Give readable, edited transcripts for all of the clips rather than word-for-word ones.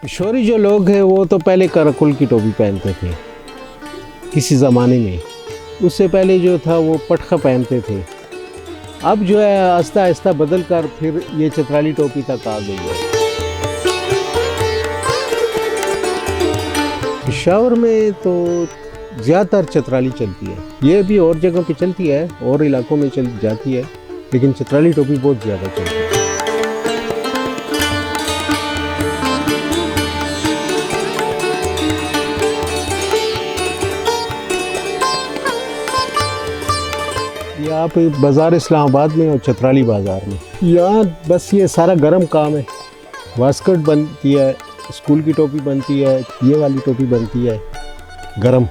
پشوری جو لوگ ہیں وہ تو پہلے کراکل کی ٹوپی پہنتے تھے کسی زمانے میں، اس سے پہلے جو تھا وہ پٹخہ پہنتے تھے. اب جو ہے آہستہ آہستہ بدل کر پھر یہ چترالی ٹوپی تک آ گئی ہے. پشاور میں تو زیادہ تر چترالی چلتی ہے، یہ بھی اور جگہ پہ چلتی ہے اور علاقوں میں چل جاتی ہے، لیکن چترالی ٹوپی بہت زیادہ چلتی ہے. یہاں پہ بازار اسلام آباد میں اور چترالی بازار میں یہاں بس یہ سارا گرم کام ہے. واسکٹ بنتی ہے، اسکول کی ٹوپی بنتی ہے، یہ والی ٹوپی بنتی ہے گرم،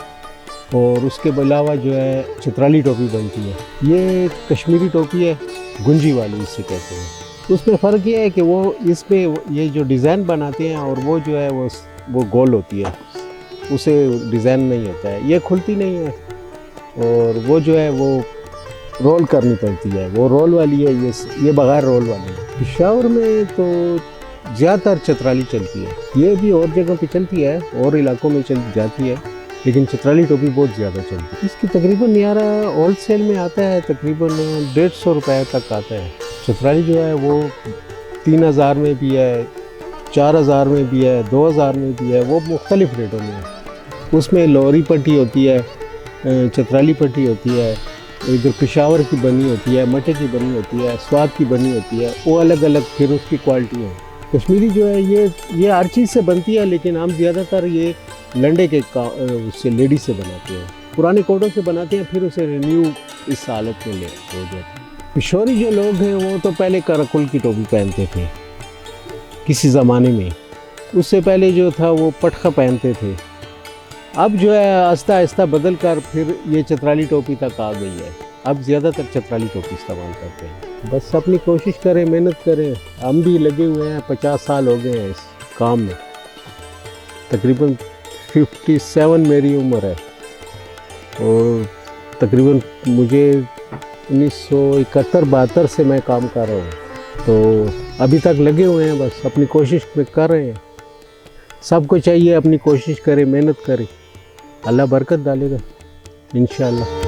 اور اس کے علاوہ جو ہے چترالی ٹوپی بنتی ہے. یہ کشمیری ٹوپی ہے، گنجی والی اس سے کہتے ہیں. اس میں فرق یہ ہے کہ وہ اس پہ یہ جو ڈیزائن بناتے ہیں اور وہ جو ہے وہ گول ہوتی ہے، اسے ڈیزائن نہیں ہوتا ہے، یہ کھلتی نہیں ہے، اور وہ جو ہے وہ رول کرنی پڑتی ہے، وہ رول والی ہے، یہ بغیر رول والی ہے. پشاور میں تو زیادہ تر چترالی چلتی ہے، یہ بھی اور جگہ پہ چلتی ہے اور علاقوں میں چل جاتی ہے، لیکن چترالی ٹوپی بہت زیادہ چلتی ہے. اس کی تقریباً نیارہ ہول سیل میں آتا ہے، تقریباً 150 روپے تک آتا ہے. چترالی جو ہے وہ 3000 میں بھی ہے، 4000 میں بھی ہے، 2000 میں بھی ہے، وہ مختلف ریٹوں میں ہے. اس میں لوری پٹی ہوتی ہے، چترالی پٹی ہوتی ہے، ادھر پشاور کی بنی ہوتی ہے، مٹے کی بنی ہوتی ہے، سوات کی بنی ہوتی ہے، وہ الگ الگ پھر اس کی کوالٹی ہے. کشمیری جو ہے یہ ہر چیز سے بنتی ہے، لیکن ہم زیادہ تر یہ لنڈے کے سے لیڈی سے بناتے ہیں، پرانے کوٹوں سے بناتے ہیں، پھر اسے رینیو اس حالت میں لے ہو جاتے ہیں. پشوری جو لوگ ہیں وہ تو پہلے کراکل کی ٹوپی پہنتے تھے کسی زمانے میں، اس سے پہلے جو تھا وہ پٹخہ پہنتے تھے. اب جو ہے آہستہ آہستہ بدل کر پھر یہ چترالی ٹوپی تک آ گئی ہے. اب زیادہ تر چترالی ٹوپی استعمال کرتے ہیں. بس اپنی کوشش کریں، محنت کریں. ہم بھی لگے ہوئے ہیں، 50 سال ہو گئے ہیں اس کام میں، تقریباً 57 میری عمر ہے، اور تقریباً مجھے 1971-72 سے میں کام کر رہا ہوں، تو ابھی تک لگے ہوئے ہیں. بس اپنی کوشش میں کر رہے ہیں. سب کو چاہیے اپنی کوشش کرے، محنت کرے، اللہ برکت ڈالے گا انشاءاللہ.